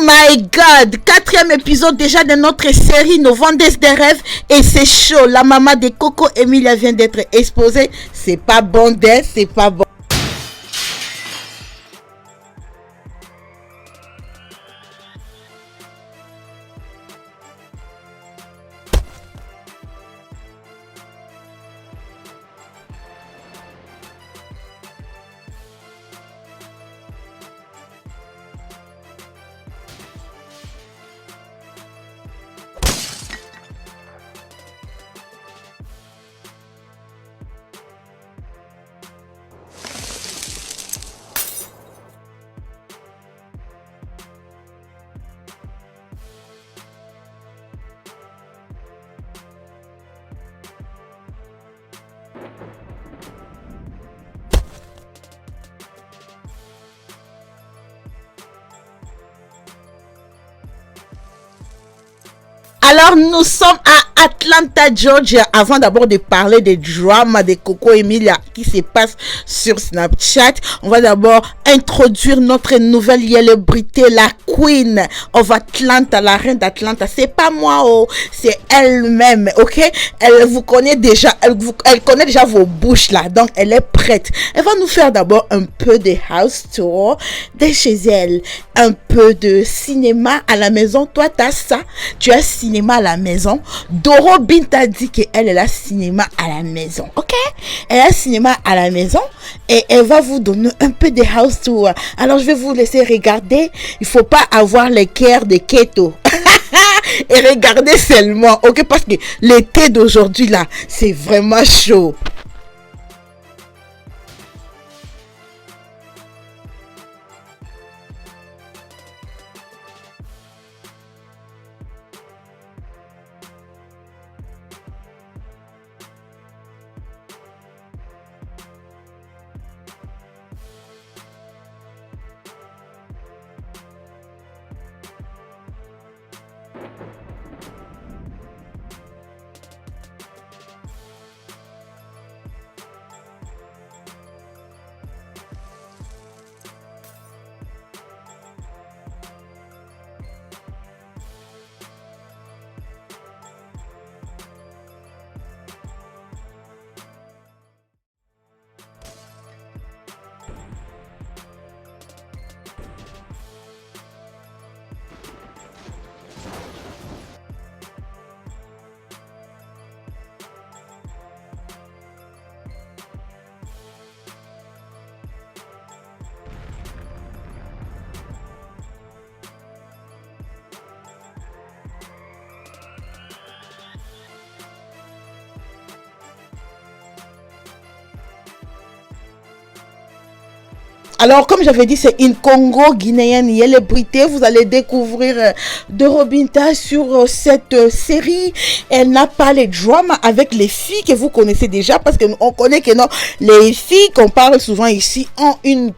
my god, quatrième épisode déjà de notre série Nos Vendeuses de rêves et c'est chaud. La maman de Coco Emilia vient d'être exposée. C'est pas bon d'elle, c'est pas bon. Alors, nous sommes à Atlanta, Georgia. Avant d'abord de parler des dramas de Coco Emilia qui se passe sur Snapchat, on va d'abord introduire notre nouvelle célébrité, la Queen of Atlanta, la reine d'Atlanta. C'est pas moi, oh, c'est elle-même, ok? Elle vous connaît déjà, elle connaît déjà vos bouches là, donc elle est prête. Elle va nous faire d'abord un peu de house tour de chez elle, un peu de cinéma à la maison. Toi, t'as ça, tu as cinéma à la maison. Doro Binta dit qu'elle a cinéma à la maison, ok? Elle a cinéma à la maison et elle va vous donner un peu de house tour. Alors je vais vous laisser regarder. Il faut pas avoir les cœurs de keto et regarder seulement, ok? Parce que l'été d'aujourd'hui là, c'est vraiment chaud. Alors, comme j'avais dit, c'est une Congo-guinéenne célébrité. Vous allez découvrir Doro Binta sur cette série. Elle n'a pas les dramas avec les filles que vous connaissez déjà parce qu'on connaît que non, les filles qu'on parle souvent ici ont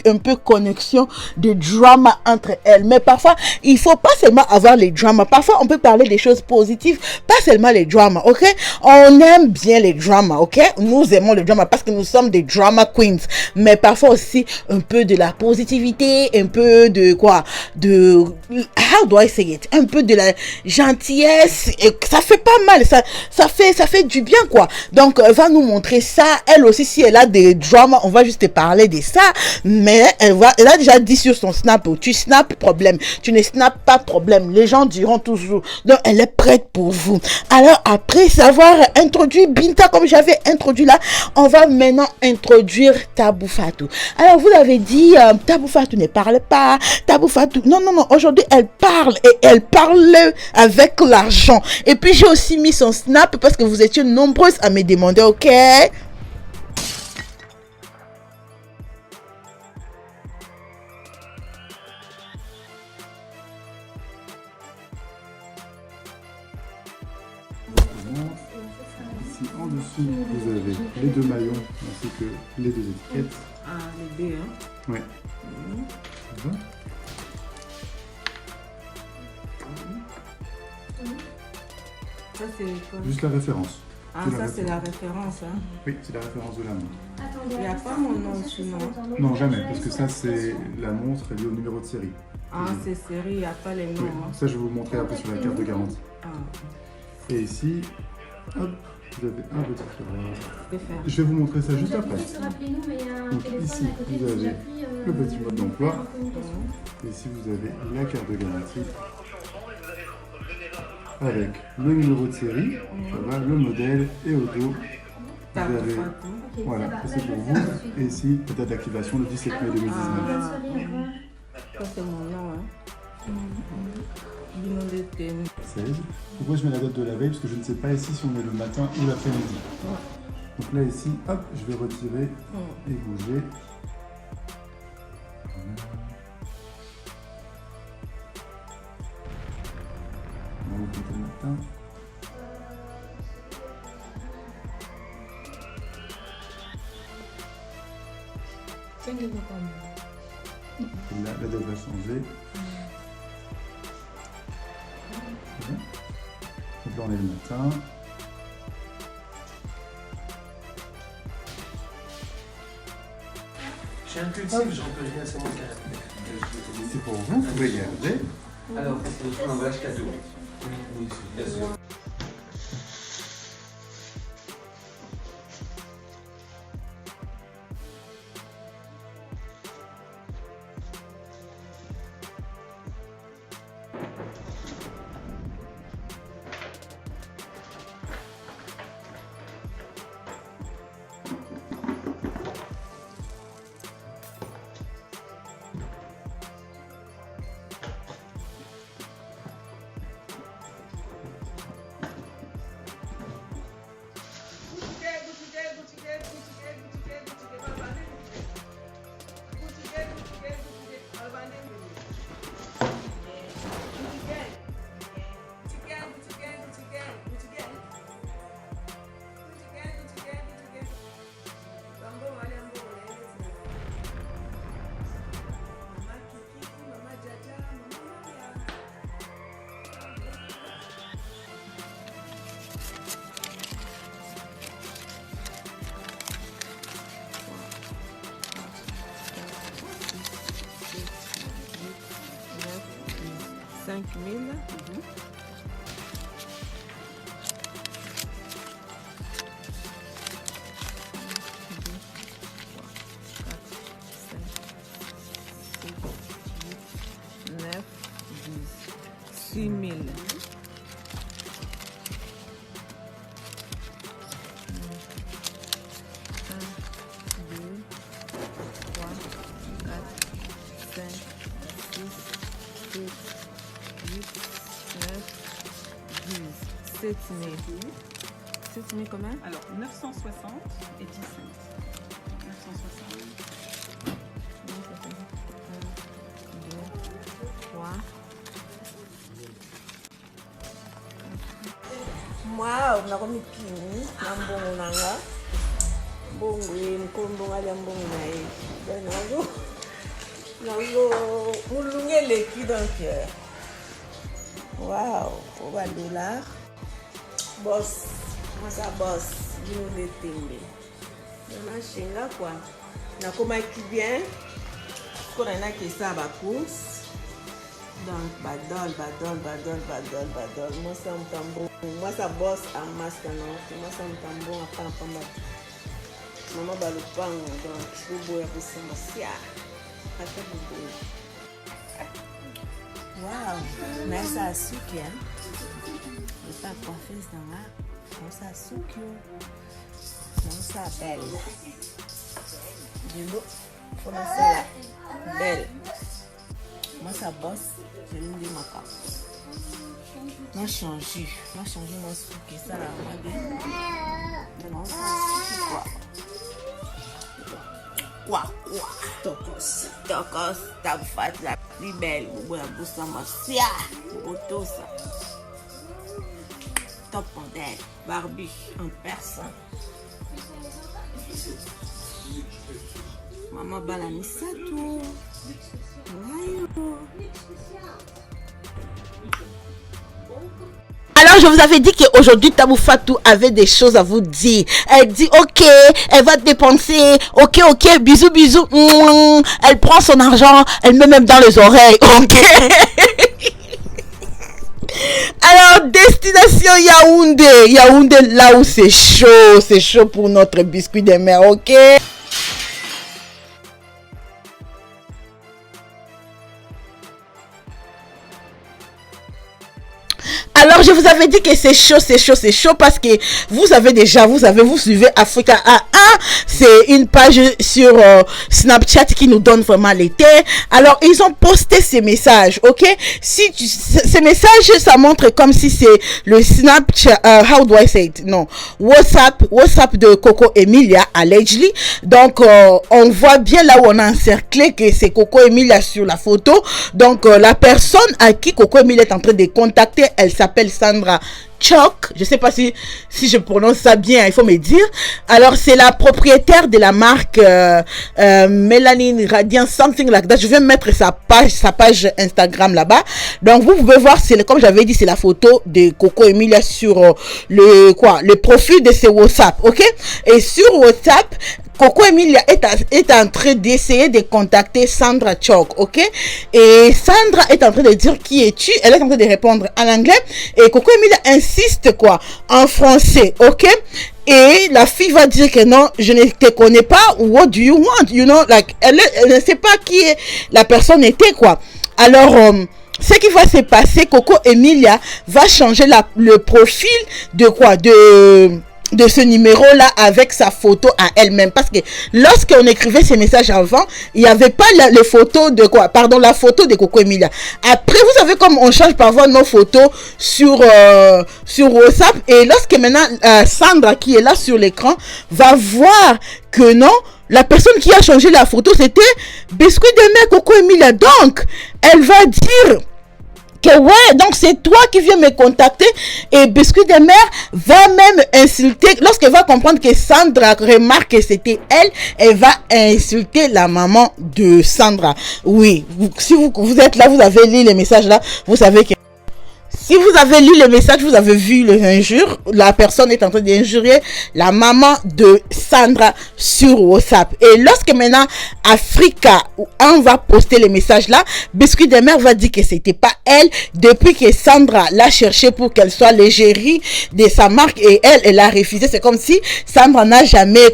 un peu connexion de drama entre elles. Mais parfois, il faut pas seulement avoir les dramas. Parfois, on peut parler des choses positives, pas seulement les dramas, ok? On aime bien les dramas, ok? Nous aimons les dramas parce que nous sommes des drama queens. Mais parfois aussi, un peu de la positivité, un peu de quoi, de how do I say it, un peu de la gentillesse, et ça fait pas mal, ça fait du bien quoi. Donc elle va nous montrer ça. Elle aussi, si elle a des dramas, on va juste te parler de ça, mais elle a déjà dit sur son snap, tu snaps, problème, tu ne snaps pas, problème, les gens diront toujours. Donc elle est prête pour vous. Alors après avoir introduit Binta comme j'avais introduit là, on va maintenant introduire Tabou Fatou. Alors vous avez dit Tabou Fatou ne parle pas, Tabou Fatou, non, aujourd'hui elle parle et elle parle avec l'argent. Et puis j'ai aussi mis son snap parce que vous étiez nombreuses à me demander, ok? Ici en dessous, vous avez les deux maillons ainsi que les deux étiquettes. Ah, les deux, hein? Ouais. Ça, c'est quoi? Juste la référence. Ah, ça, c'est la référence, hein? Oui, c'est la référence de la montre. Il n'y a pas mon nom dessus, non? Non, jamais, parce que ça, c'est la montre liée au numéro de série. Ah, ces séries, il n'y a pas les noms. Oui, Hein. ça je vais vous montrer après sur la carte de garantie. Ah, Et ici, hop, vous avez un petit tiroir. je vais faire. Je vais vous montrer ça juste après. Rappelez-nous, mais il y a un Donc téléphone ici, à côté, vous avez j'appuie, le petit mode d'emploi. en communication. Et ici, vous avez la carte de garantie avec le numéro de série, voilà, le modèle et au dos. Vous avez, Ok, voilà, ça va. ça c'est pour vous. Et ici, la date d'activation le 17 mai 2019. Bonne soirée, au revoir. Ça, c'est mon nom. Hein. Du nom de thème. 16. Pourquoi je mets la date de la veille? Parce que je ne sais pas ici si on est le matin ou l'après-midi. Donc là, ici, hop, je vais retirer et bouger. On va vous compter le matin. Et là, la date va changer. Voilà. Donc là, on est le matin. J'ai un cultive, j'en peux rien, c'est mon caractère. C'est pour vous, vous pouvez garder. Alors, c'est un emballage cadeau. Oui, bien sûr. Combien? Alors, 960 et 10 cents. 960. 3. Wow, nakomipini na mbongo nanga. Mbongo mkombo ngali mbongo na ye. Nango mulungele ki donc. Wow, on va $. Boss. Masa boss, nous les timber. On a chinga quoi. Na koma qui bien. Qu'on a qui ça ba course. Donc badol. Moi ça me tambour. Moi ça boss en masque non. Moi ça me tambour à pamba. Maman ba le pan donc je bois pour ça sia. Attends beaucoup. Wow, mais ça suki hein. Pas coiffé ça là. Ça suki. Ça belle. Du look. Faut la faire belle. Moi ça bosse. Je lui dis ma carte. Moi changé mon suki ça là. Non ça suki quoi. Quoi. Tokos, ta fat la plus belle. Vous voyez ça marcia. Auto ça. Top modèle, Barbie en personne. Maman balanisa tout. Alors, je vous avais dit qu'aujourd'hui, Tabou Fatou avait des choses à vous dire. Elle dit, ok, elle va dépenser. Ok, bisous, bisous. Elle prend son argent, elle met même dans les oreilles. Ok. Alors, destination Yaoundé. Yaoundé, là où c'est chaud pour notre biscuit des mers, ok? Alors, je vous avais dit que c'est chaud parce que vous suivez Africa A1. C'est une page sur Snapchat qui nous donne vraiment l'été. Alors, ils ont posté ces messages, ok? Ces messages, ça montre comme si c'est le Snapchat, how do I say it? Non, WhatsApp de Coco Emilia, allegedly. Donc, on voit bien là où on a encerclé que c'est Coco Emilia sur la photo. Donc, la personne à qui Coco Emilia est en train de contacter, elle s'appelle Sandra Choc. Je sais pas si je prononce ça bien, il faut me dire. Alors, c'est la propriétaire de la marque Melanin Radiant, something like that. Je vais mettre sa page Instagram là-bas. Donc, vous pouvez voir, comme j'avais dit, c'est la photo de Coco Emilia sur le profil de ses WhatsApp, ok? Et sur WhatsApp, Coco Emilia est en train d'essayer de contacter Sandra Choc, ok? Et Sandra est en train de dire qui es-tu? Elle est en train de répondre en anglais. Et Coco Emilia insiste en français, ok? Et la fille va dire que non, je ne te connais pas. What do you want? You know, like, elle ne sait pas qui la personne était, quoi. Alors, ce qui va se passer, Coco Emilia va changer le profil de ce numéro-là avec sa photo à elle-même. Parce que lorsqu'on écrivait ces messages avant, il n'y avait pas la photo de Coco Emilia. Après, vous savez comme on change parfois nos photos sur WhatsApp. Et lorsque maintenant, Sandra qui est là sur l'écran va voir que non, la personne qui a changé la photo, c'était Biscuit de Mer Coco Emilia. Donc, elle va dire que ouais, donc c'est toi qui viens me contacter. Et Biscuit de Mer va même insulter, lorsqu'elle va comprendre que Sandra remarque que c'était elle va insulter la maman de Sandra. Oui, si vous êtes là, vous avez lu les messages là, vous savez que si vous avez lu le message, vous avez vu l'injure. La personne est en train d'injurier la maman de Sandra sur WhatsApp. Et lorsque maintenant Africa, on va poster les messages là, Biscuit de Mer va dire que c'était pas elle. Depuis que Sandra l'a cherché pour qu'elle soit l'égérie de sa marque et elle a refusé. C'est comme si Sandra n'a jamais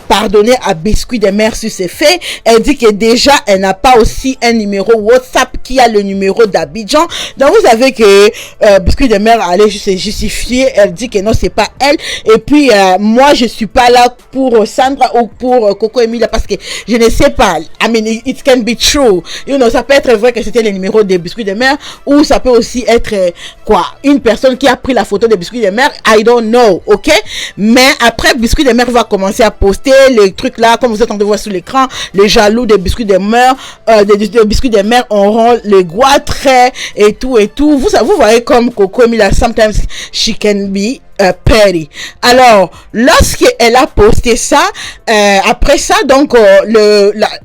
pardonné à Biscuit de Mer sur ses faits. Elle dit que déjà elle n'a pas aussi un numéro WhatsApp qui a le numéro d'Abidjan. Donc vous savez que Biscuit de Mer allait juste se justifier. Elle dit que non, c'est pas elle. Et puis moi je suis pas là pour Sandra ou pour Coco Emilia parce que je ne sais pas. I mean, it can be true. You know, ça peut être vrai que c'était le numéro de Biscuit de Mer ou ça peut aussi être une personne qui a pris la photo de Biscuit de Mer. I don't know, ok? Mais après, Biscuit de Mer va commencer à poster les trucs là, comme vous êtes en train de voir sur l'écran. Les jaloux de Biscuit de Mer, de Biscuit de Mer auront les goitres et tout. Vous voyez comme Coco Emilia, sometimes she can be petty. Alors, lorsqu'elle a posté ça, après ça, donc,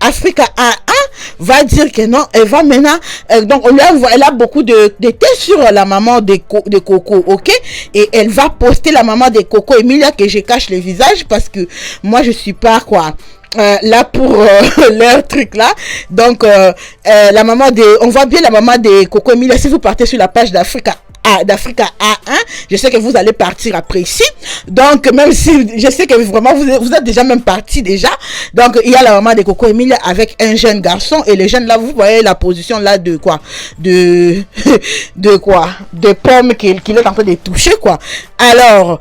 Africa A1 va dire que non, elle va maintenant, donc, elle a beaucoup de tests sur la maman de Coco, ok? Et elle va poster la maman de Coco Emilia, que je cache le visage parce que moi, je suis pas, là pour leur truc là. Donc la maman on voit bien la maman de Coco Emilia. Si vous partez sur la page d'Africa A1, je sais que vous allez partir après ici. Donc même si je sais que vraiment vous êtes déjà même parti déjà. Donc il y a la maman de Coco Emilia avec un jeune garçon et le jeune là, vous voyez la position là de pomme qu'il est en train de toucher Alors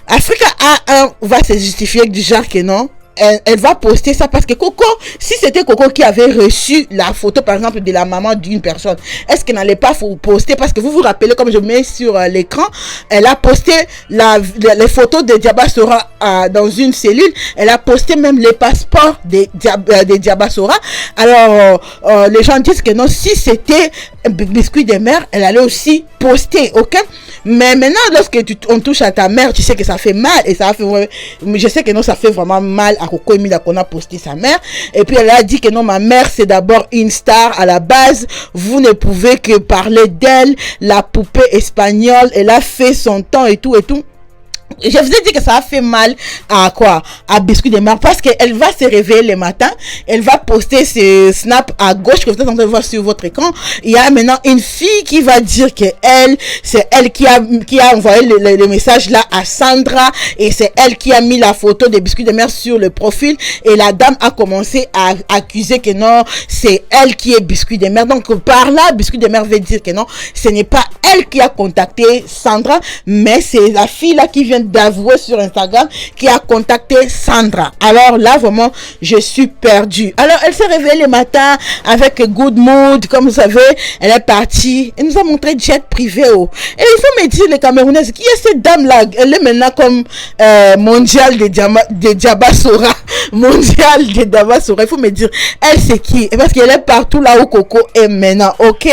Africa A1 va se justifier du genre que non, elle va poster ça parce que Coco, si c'était Coco qui avait reçu la photo par exemple de la maman d'une personne, est-ce qu'elle n'allait pas poster? Parce que vous vous rappelez, comme je mets sur l'écran, elle a posté les photos de Diabasora dans une cellule. Elle a posté même les passeports de Diabasora. Alors les gens disent que non, si c'était Biscuit de Mer, elle allait aussi poster, ok? Mais maintenant, lorsque on touche à ta mère, tu sais que ça fait mal et ça fait, je sais que non, ça fait vraiment mal à Coco Emilia qu'on a posté sa mère. Et puis elle a dit que non, ma mère c'est d'abord une star à la base. Vous ne pouvez que parler d'elle, la poupée espagnole. Elle a fait son temps et tout et tout. Je vous ai dit que ça a fait mal à quoi? À Biscuit de Mer, parce qu'elle va se réveiller le matin, elle va poster ses snaps à gauche que vous êtes en train de voir sur votre écran. Il y a maintenant une fille qui va dire que c'est elle qui a envoyé le message là à Sandra, et c'est elle qui a mis la photo de Biscuit de Mer sur le profil, et la dame a commencé à accuser que non, c'est elle qui est Biscuit de Mer. Donc par là, Biscuit de Mer veut dire que non, ce n'est pas elle qui a contacté Sandra, mais c'est la fille là qui vient d'avouer sur Instagram qui a contacté Sandra. Alors là vraiment je suis perdue. Alors elle s'est réveillée le matin avec good mood, comme vous savez, elle est partie, elle nous a montré jet privé. Oh. Et il faut me dire les Camerounaises, qui est cette dame là? Elle est maintenant comme mondiale de Diabasora, mondiale de Diabasora. Il faut me dire elle c'est qui? Parce qu'elle est partout là où Coco est maintenant. Ok.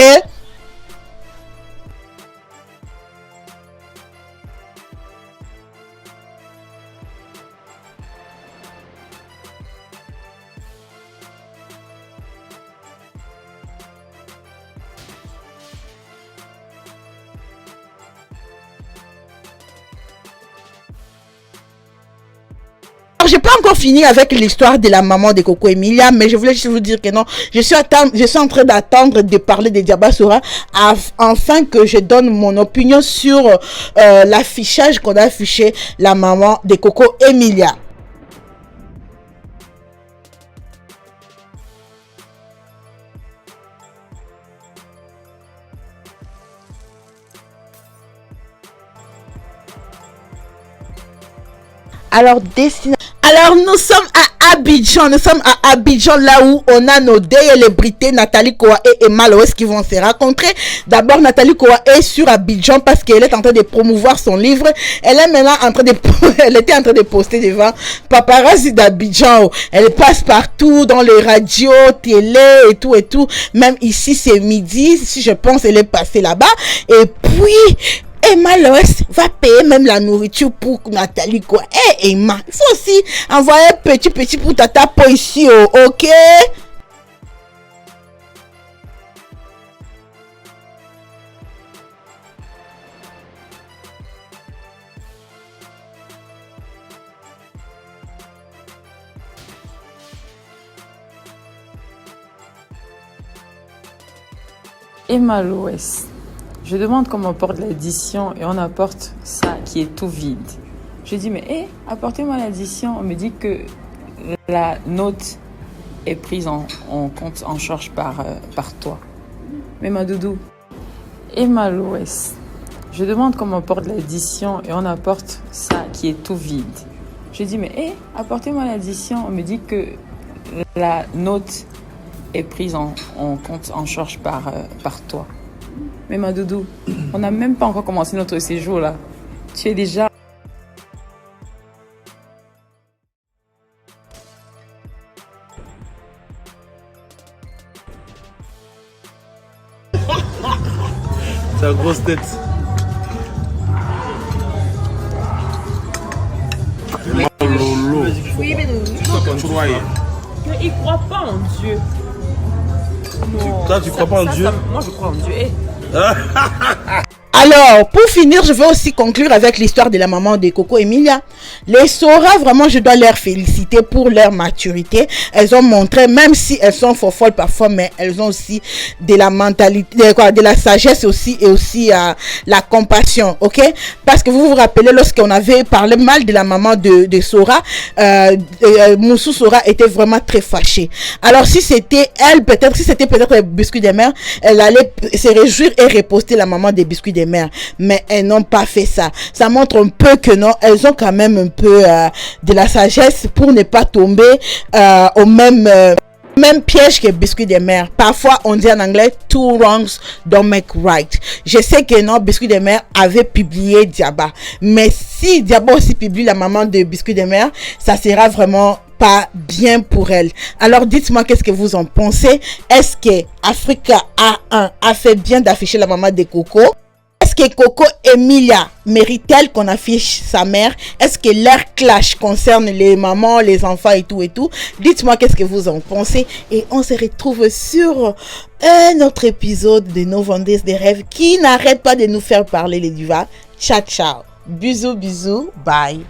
J'ai pas encore fini avec l'histoire de la maman de Coco Emilia, mais je voulais juste vous dire que non, je suis en train d'attendre de parler de Diabasora afin que je donne mon opinion sur l'affichage qu'on a affiché la maman de Coco Emilia. Alors, nous sommes à Abidjan. Nous sommes à Abidjan, là où on a nos célébrités, Nathalie Koa et Emma Loès, qui vont se rencontrer. D'abord, Nathalie Koa est sur Abidjan parce qu'elle est en train de promouvoir son livre. Elle est maintenant elle était en train de poster devant Paparazzi d'Abidjan. Elle passe partout dans les radios, télé et tout et tout. Même ici, c'est midi. Si je pense, elle est passée là-bas. Et puis, Emma Loès va payer même la nourriture pour Nathalie quoi. Eh Emma, il faut aussi envoyer petit pour Tata Po ici, oh, ok? Emma Loès. Je demande comment on porte l'addition et on apporte ça qui est tout vide. Je dis, mais apportez-moi l'addition. On me dit que la note est prise en compte, en charge par toi. Mais ma doudou, Emma Loès. Je demande comment on porte l'addition et on apporte ça qui est tout vide. Je dis, mais apportez-moi l'addition. On me dit que la note est prise en compte, en charge par toi. Mais ma doudou, on n'a même pas encore commencé notre séjour là. Tu es déjà... C'est la grosse tête. Lolo. Oui, mais nous. Mais il ne croit pas en Dieu. Non. Toi, tu crois pas en Dieu? Moi, je crois en Dieu. Alors, pour finir, je vais aussi conclure avec l'histoire de la maman de Coco Emilia. Les Sora, vraiment, je dois leur féliciter pour leur maturité. Elles ont montré, même si elles sont folles parfois, mais elles ont aussi de la mentalité, de la sagesse aussi, et aussi la compassion, ok? Parce que vous vous rappelez, lorsqu'on avait parlé mal de la maman de Sora, Moussou Sora était vraiment très fâchée. Alors, si c'était elle, peut-être, si c'était peut-être les Biscuits des Mères, elle allait se réjouir et reposter la maman des Biscuits des Mères. Mais elles n'ont pas fait ça. Ça montre un peu que non, elles ont quand même un peu de la sagesse pour ne pas tomber au même piège que Biscuit des Mères. Parfois, on dit en anglais, two wrongs don't make right. Je sais que non, Biscuit des Mères avait publié Diaba. Mais si Diaba aussi publie la maman de Biscuit des Mères, ça sera vraiment pas bien pour elle. Alors dites-moi qu'est-ce que vous en pensez. Est-ce que Africa A1 a fait bien d'afficher la maman de Coco? Est-ce que Coco Emilia mérite-t-elle qu'on affiche sa mère? Est-ce que leur clash concerne les mamans, les enfants et tout? Dites-moi qu'est-ce que vous en pensez. Et on se retrouve sur un autre épisode de nos vendeuses de rêves qui n'arrête pas de nous faire parler les divas. Ciao, ciao. Bisous, bisous. Bye.